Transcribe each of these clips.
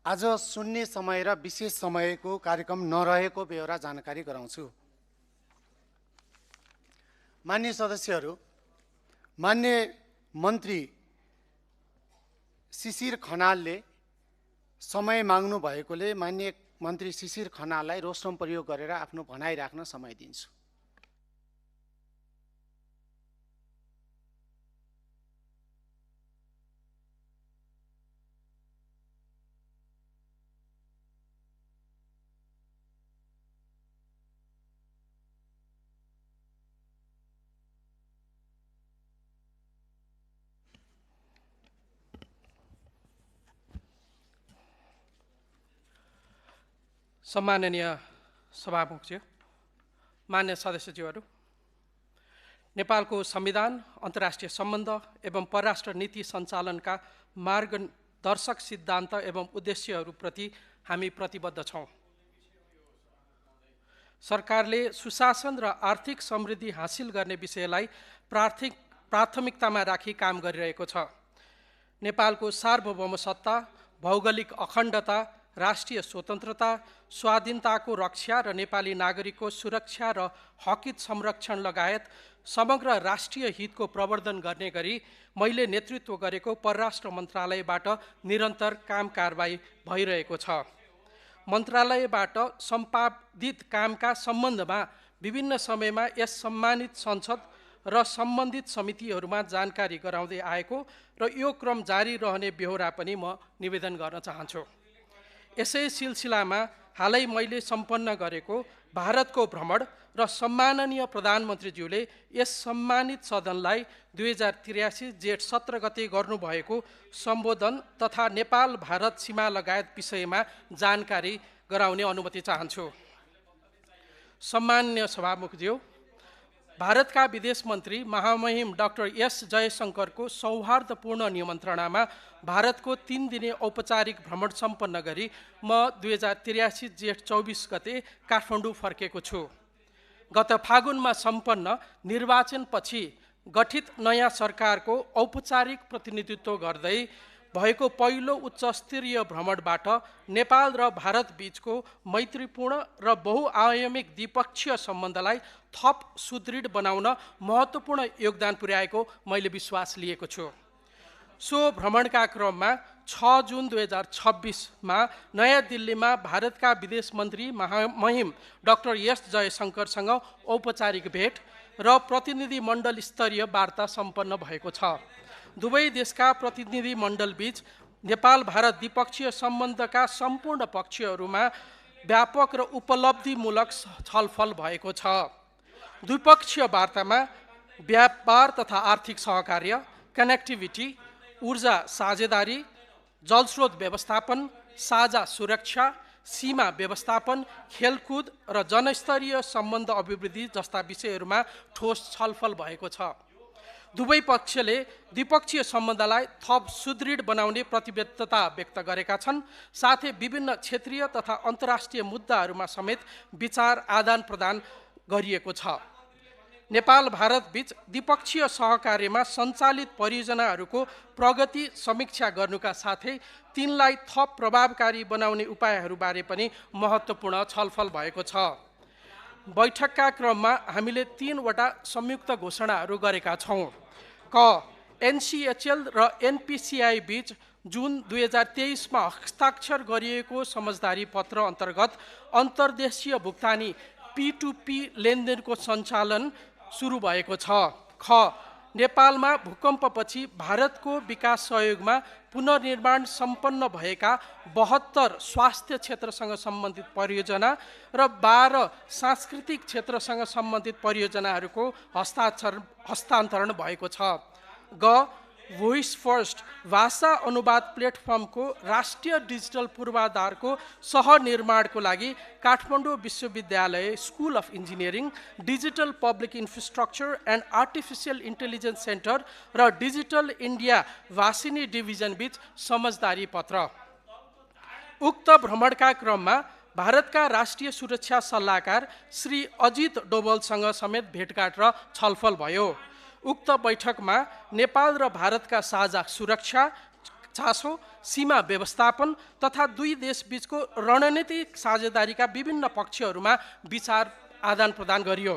आज सुन्ने समय र विशेष समयको कार्यक्रम नरहेको बेहोरा जानकारी गराउँछु। मान्य सदस्यहरू, मान्य मन्त्री शिशिर खनालले समय माग्नु भएकोले मान्य मन्त्री शिशिर खनाललाई रोस्टम प्रयोग गरेर आफ्नो भनाइ राख्न समय दिन्छु। सम्माननीय सभामुखज्यू, मान्य सदस्यज्यूहरू, नेपालको संविधान, अन्तर्राष्ट्रिय सम्बन्ध एवं परराष्ट्र नीति सञ्चालनका मार्गदर्शक सिद्धान्त एवं उद्देश्यहरूप्रति हामी प्रतिबद्ध छौँ। सरकारले सुशासन र आर्थिक समृद्धि हासिल गर्ने विषयलाई प्राथमिकतामा राखी काम गरिरहेको छ। नेपालको सार्वभौम सत्ता, भौगोलिक अखण्डता, राष्ट्रिय स्वतन्त्रता, स्वाधीनताको रक्षा र नेपाली नागरिकको सुरक्षा र हकित संरक्षण लगायत समग्र राष्ट्रिय हितको प्रवर्धन गर्ने गरी मैले नेतृत्व गरेको परराष्ट्र मन्त्रालयबाट निरन्तर काम कारबाही भइरहेको छ। मन्त्रालयबाट सम्पादित कामका सम्बन्धमा विभिन्न समयमा यस सम्मानित संसद र सम्बन्धित समितिहरूमा जानकारी गराउँदै आएको र यो क्रम जारी रहने बेहोरा पनि म निवेदन गर्न चाहन्छु। यसै सिलसिलामा हालै मैले सम्पन्न गरेको भारतको भ्रमण र सम्माननीय प्रधानमन्त्रीज्यूले यस सम्मानित सदनलाई 2083 जेठ 17 गते गर्नुभएको सम्बोधन तथा नेपाल भारत सीमा लगायत विषयमा जानकारी गराउने अनुमति चाहन्छु। सम्माननीय सभामुखज्यू, भारतका विदेश मन्त्री महामहिम डाक्टर एस जयशङ्करको सौहार्दपूर्ण निमन्त्रणामा भारतको 3 दिने औपचारिक भ्रमण सम्पन्न गरी म 2083 जेठ 24 गते काठमाडौँ फर्केको छु। गत फागुनमा सम्पन्न निर्वाचनपछि गठित नयाँ सरकारको औपचारिक प्रतिनिधित्व गर्दै भएको पहिलो उच्चस्तरीय भ्रमणबाट नेपाल र भारत बीचको मैत्रीपूर्ण र बहुआयामिक द्विपक्षीय सम्बन्धलाई थप सुदृढ बनाउन महत्त्वपूर्ण योगदान पुर्याएको मैले विश्वास लिएको छु। सो भ्रमणका क्रममा 6 जुन 2026मा नयाँ दिल्लीमा भारतका विदेश मन्त्री महामहिम डाक्टर एस जयशङ्करसँग औपचारिक भेट र प्रतिनिधि मण्डल स्तरीय वार्ता सम्पन्न भएको छ। दुवै देशका प्रतिनिधि मण्डलबीच नेपाल भारत द्विपक्षीय सम्बन्धका सम्पूर्ण पक्षहरूमा व्यापक र उपलब्धिमूलक छलफल भएको छ। द्विपक्षीय वार्तामा व्यापार तथा आर्थिक सहकार्य, कनेक्टिभिटी, ऊर्जा साझेदारी, जलस्रोत व्यवस्थापन, साझा सुरक्षा, सीमा व्यवस्थापन, खेलकुद र जनस्तरीय सम्बन्ध अभिवृद्धि जस्ता विषयहरूमा ठोस छलफल भएको छ। दुवै पक्षले द्विपक्षीय सम्बन्धलाई थप सुदृढ बनाउने प्रतिबद्धता व्यक्त गरेका छन्। साथै विभिन्न क्षेत्रीय तथा अन्तर्राष्ट्रिय मुद्दाहरूमा समेत विचार आदान प्रदान गरिएको छ। नेपाल भारत बीच द्विपक्षीय सहकार्यमा सञ्चालित परियोजनाहरूको प्रगति समीक्षा गर्नुका साथै तिनलाई थप प्रभावकारी बनाउने उपायहरूबारे पनि महत्त्वपूर्ण छलफल भएको छ। बैठकका क्रममा हामीले 3वटा संयुक्त घोषणाहरू गरेका छौँ। क एनसीएचएल र एनपीसीआई बीच जुन 2023मा हस्ताक्षर गरिएको समझदारी पत्र अन्तर्गत अन्तर्देशीय भुक्तानी P2P लेनदेनको सञ्चालन सुरु भएको छ। ख नेपालमा भूकम्पपछि भारतको विकास सहयोगमा पुनर्निर्माण सम्पन्न भएका 72 स्वास्थ्य क्षेत्रसँग सम्बन्धित परियोजना र 12 सांस्कृतिक क्षेत्रसँग सम्बन्धित परियोजनाहरूको हस्तान्तरण भएको छ। ग भोइस फर्स्ट भाषा अनुवाद प्लेटफर्मको राष्ट्रिय डिजिटल पूर्वाधारको सहनिर्माणको लागि काठमाडौँ विश्वविद्यालय school of engineering, digital public infrastructure and artificial intelligence centre र डिजिटल इन्डिया वासिनी डिभिजन बीच समझदारी पत्र। उक्त भ्रमणका क्रममा भारतका राष्ट्रिय सुरक्षा सल्लाहकार श्री अजित डोभालसँग समेत भेटघाट र छलफल भयो। उक्त बैठकमा नेपाल र भारतका साझा सुरक्षा, चासो, सीमा व्यवस्थापन तथा दुई देशबीचको रणनीतिक साझेदारीका विभिन्न पक्षहरूमा विचार आदान प्रदान गरियो।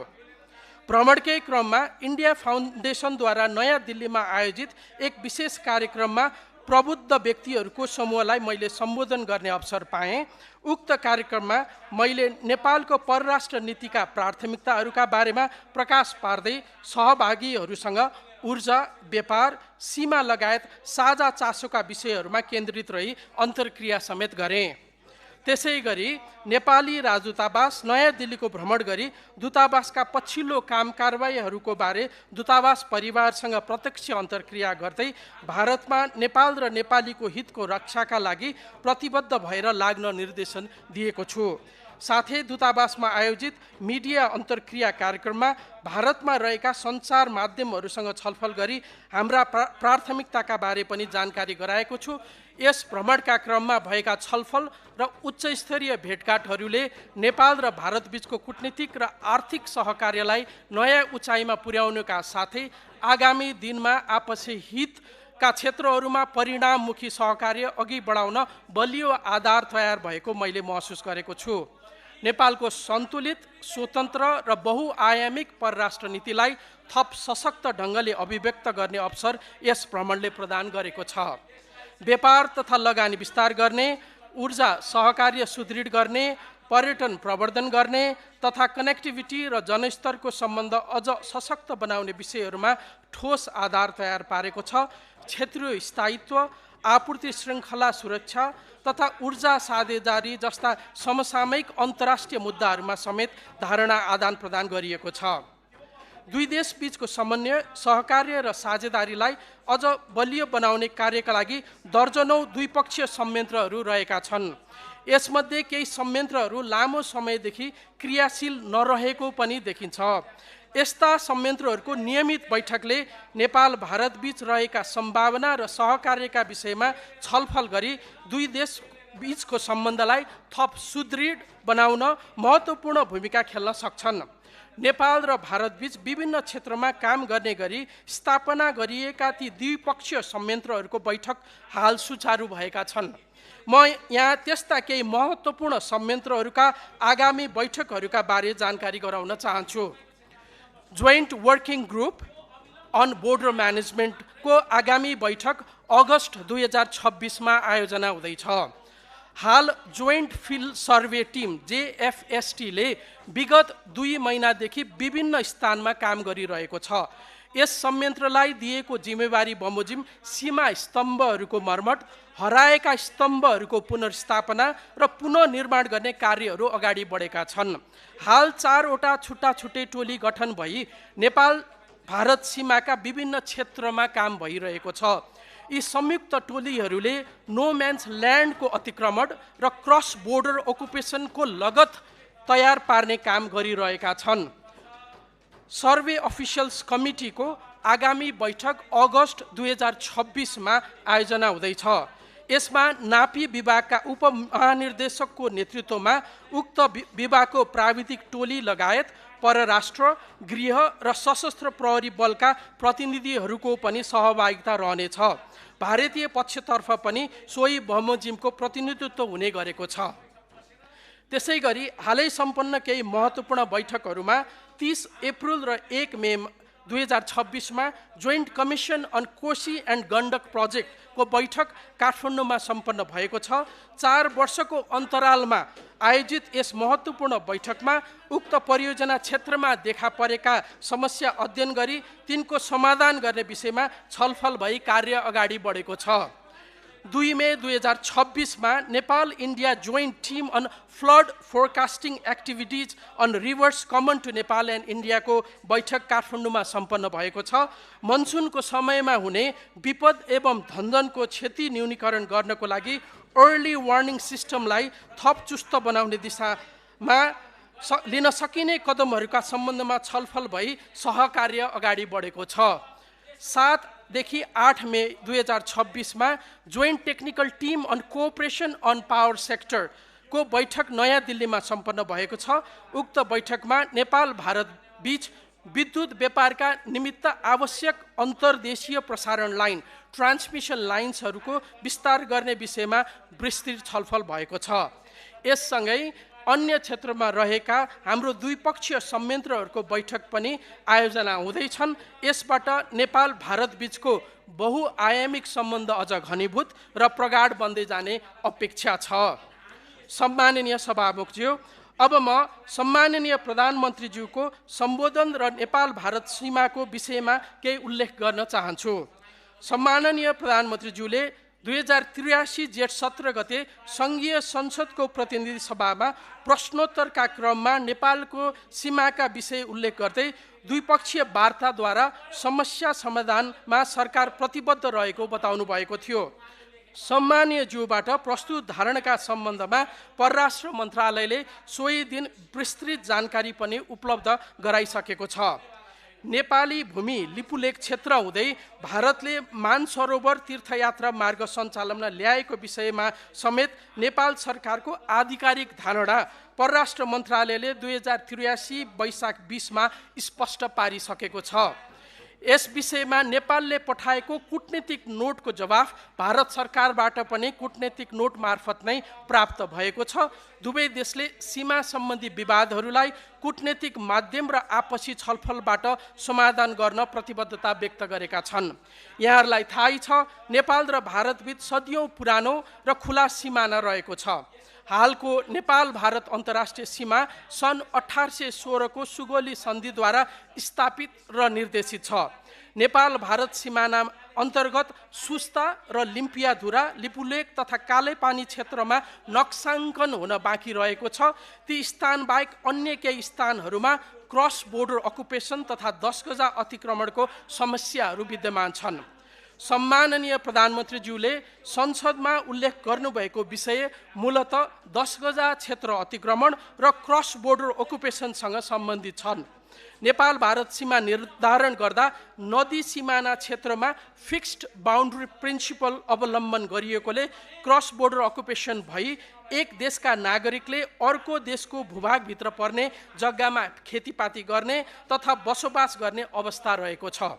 भ्रमणकै क्रममा इन्डिया फाउन्डेसनद्वारा नयाँ दिल्लीमा आयोजित एक विशेष कार्यक्रममा प्रबुद्ध व्यक्तिहरूको समूहलाई मैले सम्बोधन गर्ने अवसर पाएँ। उक्त कार्यक्रममा मैले नेपालको परराष्ट्र नीतिका प्राथमिकताहरूका बारेमा प्रकाश पार्दै सहभागीहरूसँग ऊर्जा, व्यापार, सीमा लगायत साझा चासोका विषयहरूमा केन्द्रित रही अन्तर्क्रिया समेत गरेँ। त्यसै गरी नेपाली राजदूतावास नयाँ दिल्लीको भ्रमण गरी दूतावासका पछिल्लो काम कारबाहीहरूको बारे दूतावास परिवारसँग प्रत्यक्ष अन्तर्क्रिया गर्दै भारतमा नेपाल र नेपालीको हितको रक्षाका लागि प्रतिबद्ध भएर लाग्न निर्देशन दिएको छु। साथै दूतावासमा आयोजित मिडिया अन्तर्क्रिया कार्यक्रममा भारतमा रहेका सञ्चार माध्यमहरूसँग छलफल गरी हाम्रा प्राथमिकताका बारे पनि जानकारी गराएको छु। यस भ्रमणका क्रममा भएका छलफल र उच्चस्तरीय भेटघाटहरूले नेपाल र भारतबीचको कूटनीतिक र आर्थिक सहकार्यलाई नयाँ उचाइमा पुर्याउनुका साथै आगामी दिनमा आपसी हितका क्षेत्रहरूमा परिणाममुखी सहकार्य अघि बढाउन बलियो आधार तयार भएको मैले महसुस गरेको छु। नेपालको सन्तुलित, स्वतन्त्र र बहुआयामिक परराष्ट्र नीतिलाई थप सशक्त ढङ्गले अभिव्यक्त गर्ने अवसर यस भ्रमणले प्रदान गरेको छ। व्यापार तथा लगानी विस्तार गर्ने, ऊर्जा सहकार्य सुदृढ गर्ने, पर्यटन प्रवर्धन गर्ने तथा कनेक्टिभिटी र जनस्तरको सम्बन्ध अझ सशक्त बनाउने विषयहरूमा ठोस आधार तयार पारेको छ। क्षेत्रीय स्थायित्व, आपूर्ति श्रृङ्खला सुरक्षा तथा ऊर्जा साझेदारी जस्ता समसामयिक अन्तर्राष्ट्रिय मुद्दाहरूमा समेत धारणा आदान प्रदान गरिएको छ। दुई देशबीचको समन्वय, सहकार्य र साझेदारीलाई अझ बलियो बनाउने कार्यका लागि दर्जनौं द्विपक्षीय संयन्त्रहरू रहेका छन्। यसमध्ये केही संयन्त्रहरू लामो समयदेखि क्रियाशील नरहेको पनि देखिन्छ। यस्ता संयन्त्रहरूको नियमित बैठकले नेपाल भारतबीच रहेका सम्भावना र सहकार्यका विषयमा छलफल गरी दुई देश बीचको सम्बन्धलाई थप सुदृढ बनाउन महत्त्वपूर्ण भूमिका खेल्न सक्छन्। नेपाल र भारतबीच विभिन्न क्षेत्रमा काम गर्ने गरी स्थापना गरिएका ती द्विपक्षीय संयन्त्रहरूको बैठक हाल सुचारू भएका छन्। म यहाँ त्यस्ता केही महत्त्वपूर्ण संयन्त्रहरूका आगामी बैठकहरूका बारे जानकारी गराउन चाहन्छु। Joint working group on border म्यानेजमेन्टको आगामी बैठक अगस्त 2026 मा आयोजना हुँदैछ। हाल joint field survey team JFST ले विगत 2 महिनादेखि विभिन्न स्थानमा काम गरिरहेको छ। यस संयन्त्रलाई दिएको जिम्मेवारी बमोजिम सीमा स्तम्भहरूको मर्मत, हराएका स्तम्भहरूको पुनर्स्थापना र पुनर्निर्माण गर्ने कार्यहरू अगाडि बढेका छन्। हाल 4 वटा छुट्टा छुट्टै टोली गठन भई नेपाल भारत सीमाका विभिन्न क्षेत्रमा काम भइरहेको छ। यी संयुक्त टोलीहरूले नो म्यान्स ल्यान्डको अतिक्रमण र क्रस बोर्डर ओकुपेसनको लगत तयार पार्ने काम गरिरहेका छन्। सर्वे अफिसियल्स कमिटीको आगामी बैठक अगस्त 2026 मा आयोजना हुँदैछ। यसमा नापी विभागका उपमहानिर्देशकको नेतृत्वमा उक्त विभागको प्राविधिक टोली लगायत परराष्ट्र, गृह र सशस्त्र प्रहरी बलका प्रतिनिधिहरूको पनि सहभागिता रहनेछ। भारतीय पक्षतर्फ पनि सोही बमोजिमको प्रतिनिधित्व हुने गरेको छ। त्यसै गरी हालै सम्पन्न केही महत्त्वपूर्ण बैठकहरूमा 30 अप्रिल र 1 मे 2026 मा joint commission on Koshi and Gandak प्रोजेक्टको बैठक काठमाडौँमा सम्पन्न भएको छ। 4 वर्षको अन्तरालमा आयोजित यस महत्त्वपूर्ण बैठकमा उक्त परियोजना क्षेत्रमा देखा परेका समस्या अध्ययन गरी तिनको समाधान गर्ने विषयमा छलफल भई कार्य अगाडि बढेको छ। 2 मे 2026 मा Nepal India joint team on flood forecasting activities on rivers common to Nepal and इन्डियाको बैठक काठमाडौँमा सम्पन्न भएको छ। मनसुनको समयमा हुने विपद एवं धनजनको क्षति न्यूनीकरण गर्नको लागि अर्ली वार्निङ सिस्टमलाई थप चुस्त बनाउने दिशामा लिन सकिने कदमहरूका सम्बन्धमा छलफल भई सहकार्य अगाडि बढेको छ। 7 देखि 8 मे 2026 मा joint technical team on cooperation on power sector को बैठक नयाँ दिल्लीमा सम्पन्न भएको छ। उक्त बैठकमा नेपाल भारत बीच विद्युत व्यापारका निमित्त आवश्यक अन्तर्देशीय प्रसारण लाइन ट्रान्समिसन लाइन्सहरूको विस्तार गर्ने विषयमा विस्तृत छलफल भएको छ। यससँगै अन्य क्षेत्रमा रहेका हाम्रो द्विपक्षीय संयन्त्रहरूको बैठक पनि आयोजना हुँदैछन्। यसबाट नेपाल भारत बीचको बहुआयामिक सम्बन्ध अझ घनीभूत र प्रगाढ बन्दै जाने अपेक्षा छ। सम्माननीय सभामुखज्यू, अब म सम्माननीय प्रधानमन्त्रीज्यूको सम्बोधन र नेपाल भारत सीमाको विषयमा केही उल्लेख गर्न चाहन्छु। सम्माननीय प्रधानमन्त्रीज्यूले 2083 जेठ 17 गते सङ्घीय संसदको प्रतिनिधि सभामा प्रश्नोत्तरका क्रममा नेपालको सीमाका विषय उल्लेख गर्दै द्विपक्षीय वार्ताद्वारा समस्या समाधानमा सरकार प्रतिबद्ध रहेको बताउनु भएको थियो। सम्मानीय ज्यूबाट प्रस्तुत धारणाका सम्बन्धमा परराष्ट्र मन्त्रालयले सोही दिन विस्तृत जानकारी पनि उपलब्ध गराइसकेको छ। नेपाली भूमि लिपुलेख क्षेत्र हुँदै भारतले मानसरोवर तीर्थयात्रा मार्ग सञ्चालनमा ल्याएको विषयमा समेत नेपाल सरकारको आधिकारिक धारणा परराष्ट्र मन्त्रालयले 2083 वैशाख 20 मा स्पष्ट पारिसकेको छ। यस विषयमा नेपालले पठाएको कूटनीतिक नोटको जवाफ भारत सरकारबाट पनि कूटनीतिक नोट मार्फत नै प्राप्त भएको छ। दुवै देशले सीमा सम्बन्धी विवादहरूलाई कूटनीतिक माध्यम र आपसी छलफलबाट समाधान गर्न प्रतिबद्धता व्यक्त गरेका छन्। यहाँहरूलाई थाहै छ, नेपाल र भारतबीच सदियौं पुरानो र खुला सिमाना रहेको छ। हालको नेपाल भारत अन्तर्राष्ट्रिय सीमा सन् 1816 को सुगौली सन्धिद्वारा स्थापित र निर्देशित छ। नेपाल भारत सिमाना अन्तर्गत सुस्ता र लिम्पियाधुरा लिपुलेक तथा कालेपानी क्षेत्रमा नक्साङ्कन हुन बाँकी रहेको छ। ती स्थानबाहेक अन्य केही स्थानहरूमा क्रस बोर्डर अकुपेसन तथा 10 गजा अतिक्रमणको समस्याहरू विद्यमान छन्। सम्माननीय प्रधानमन्त्रीज्यूले संसदमा उल्लेख गर्नुभएको विषय मूलतः 10 गजा क्षेत्र अतिक्रमण र क्रस बोर्डर अकुपेसनसँग सम्बन्धित छन्। नेपाल भारत सीमा निर्धारण गर्दा नदी सिमाना क्षेत्रमा फिक्स्ड बाउन्ड्री प्रिन्सिपल अवलम्बन गरिएकोले क्रस बोर्डर अकुपेसन भई एक देशका नागरिकले अर्को देशको भूभागभित्र पर्ने जग्गामा खेतीपाती गर्ने तथा बसोबास गर्ने अवस्था रहेको छ।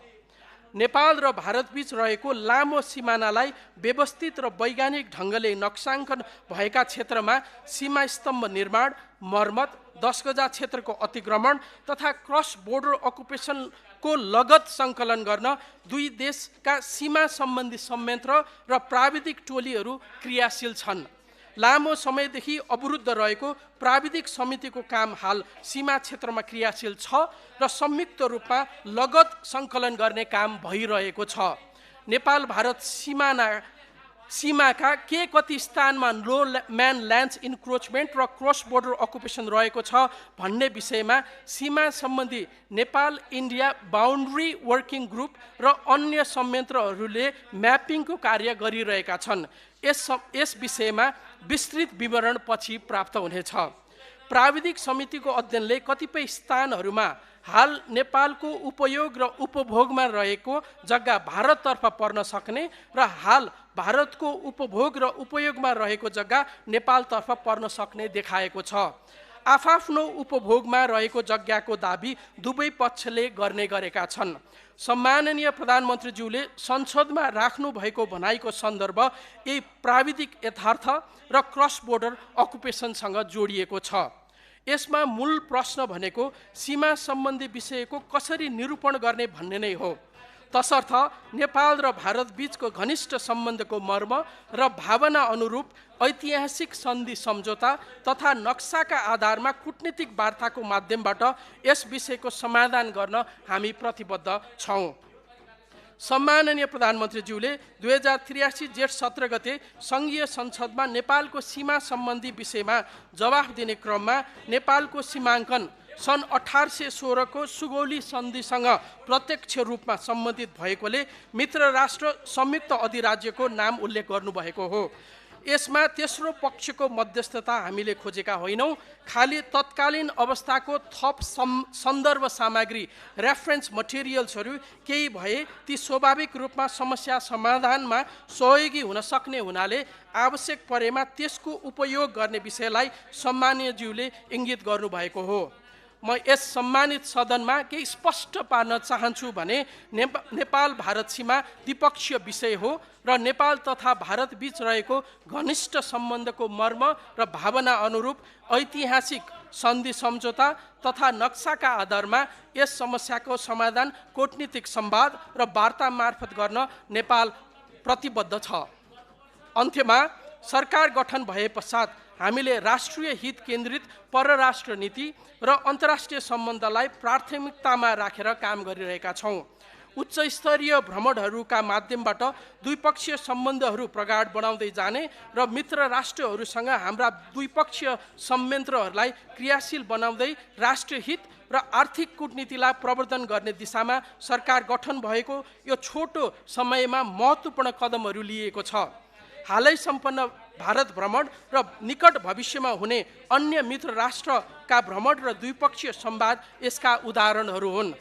नेपाल र भारतबीच रहेको लामो सिमानालाई व्यवस्थित र वैज्ञानिक ढङ्गले नक्साङ्कन भएका क्षेत्रमा सीमा स्तम्भ निर्माण, मर्मत, 10 गजा क्षेत्रको अतिक्रमण तथा क्रस बोर्डर अकुपेसनको लगत सङ्कलन गर्न दुई देशका सीमा सम्बन्धी संयन्त्र र प्राविधिक टोलीहरू क्रियाशील छन्। लामो समयदेखि अवरुद्ध रहेको प्राविधिक समितिको काम हाल सीमा क्षेत्रमा क्रियाशील छ र संयुक्त रूपमा लगत सङ्कलन गर्ने काम भइरहेको छ। नेपाल भारत सीमाका के कति स्थानमा लो म्यान ल्यान्ड्स इन्क्रोचमेन्ट र क्रस बोर्डर अकुपेसन रहेको छ भन्ने विषयमा सीमा सम्बन्धी Nepal India boundary working group र अन्य संयन्त्रहरूले म्यापिङको कार्य गरिरहेका छन्। यस विषयमा विस्तृत विवरण पछि प्राप्त हुनेछ। प्राविधिक समितिको अध्ययनले कतिपय स्थानहरूमा हाल नेपालको उपयोग र उपभोगमा रहेको जग्गा भारततर्फ पर्न सक्ने र हाल भारतको उपभोग र उपयोगमा रहेको जग्गा नेपालतर्फ पर्न सक्ने देखाएको छ। आफआफ्नो उपभोगमा रहेको जग्गाको दाबी दुवै पक्षले गर्ने गरेका छन्। सम्माननीय प्रधानमन्त्रीज्यूले संसदमा राख्नु भएको भनाइको सन्दर्भ यही प्राविधिक यथार्थ र क्रस बोर्डर अकुपेसनसँग जोडिएको छ। यसमा मूल प्रश्न भनेको सीमा सम्बन्धी विषयको कसरी निरूपण गर्ने भन्ने नै हो। तसर्थ नेपाल र भारत बीचको घनिष्ठ सम्बन्धको मर्म र भावना अनुरूप ऐतिहासिक सन्धि सम्झौता तथा नक्साका आधारमा कूटनीतिक वार्ताको माध्यमबाट यस विषयको समाधान गर्न हामी प्रतिबद्ध छौँ। सम्माननीय प्रधानमन्त्रीज्यूले 2083 जेठ 17 गते सङ्घीय संसदमा नेपालको सीमा सम्बन्धी विषयमा जवाफ दिने क्रममा नेपालको सीमाङ्कन सन् 1816 को सुगौली सन्धिसँग प्रत्यक्ष रूपमा सम्बन्धित भएकोले मित्र राष्ट्र संयुक्त अधिराज्यको नाम उल्लेख गर्नुभएको हो। यसमा तेस्रो पक्षको मध्यस्थता हामीले खोजेका होइनौँ। खाली तत्कालीन अवस्थाको थप सन्दर्भ सामग्री रेफरेन्स मटेरियल्सहरू केही भए ती स्वाभाविक रूपमा समस्या समाधानमा सहयोगी हुन सक्ने हुनाले आवश्यक परेमा त्यसको उपयोग गर्ने विषयलाई सम्माननीयज्यूले इङ्गित गर्नुभएको हो। म यस सम्मानित सदनमा केही स्पष्ट पार्न चाहन्छु भने नेपाल भारत सीमा द्विपक्षीय विषय हो र नेपाल तथा भारत बीच रहेको घनिष्ठ सम्बन्धको मर्म र भावना अनुरूप ऐतिहासिक सन्धि सम्झौता तथा नक्साका आधारमा यस समस्याको समाधान कूटनीतिक संवाद र वार्ता मार्फत गर्न नेपाल प्रतिबद्ध छ। अन्त्यमा सरकार गठन भए पश्चात हामीले राष्ट्रिय हित केन्द्रित परराष्ट्र नीति र अन्तर्राष्ट्रिय सम्बन्धलाई प्राथमिकतामा राखेर काम गरिरहेका छौँ। उच्च स्तरीय भ्रमणहरूका माध्यमबाट द्विपक्षीय सम्बन्धहरू प्रगाढ बनाउँदै जाने र मित्र राष्ट्रहरूसँग हाम्रा द्विपक्षीय संयन्त्रहरूलाई क्रियाशील बनाउँदै राष्ट्रिय हित र आर्थिक कूटनीतिलाई प्रवर्धन गर्ने दिशामा सरकार गठन भएको यो छोटो समयमा महत्त्वपूर्ण कदमहरू लिएको छ। हालै सम्पन्न भारत भ्रमण र निकट भविष्यमा हुने अन्य मित्र राष्ट्रका भ्रमण र द्विपक्षीय संवाद यसका उदाहरणहरू हुन्।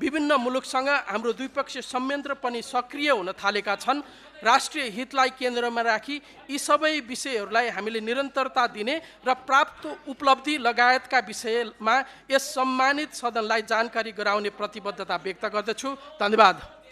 विभिन्न मुलुकसँग हाम्रो द्विपक्षीय संयन्त्र पनि सक्रिय हुन थालेका छन्। राष्ट्रिय हितलाई केन्द्रमा राखी यी सबै विषयहरूलाई हामीले निरन्तरता दिने र प्राप्त उपलब्धि लगायतका विषयमा यस सम्मानित सदनलाई जानकारी गराउने प्रतिबद्धता व्यक्त गर्दछु। धन्यवाद।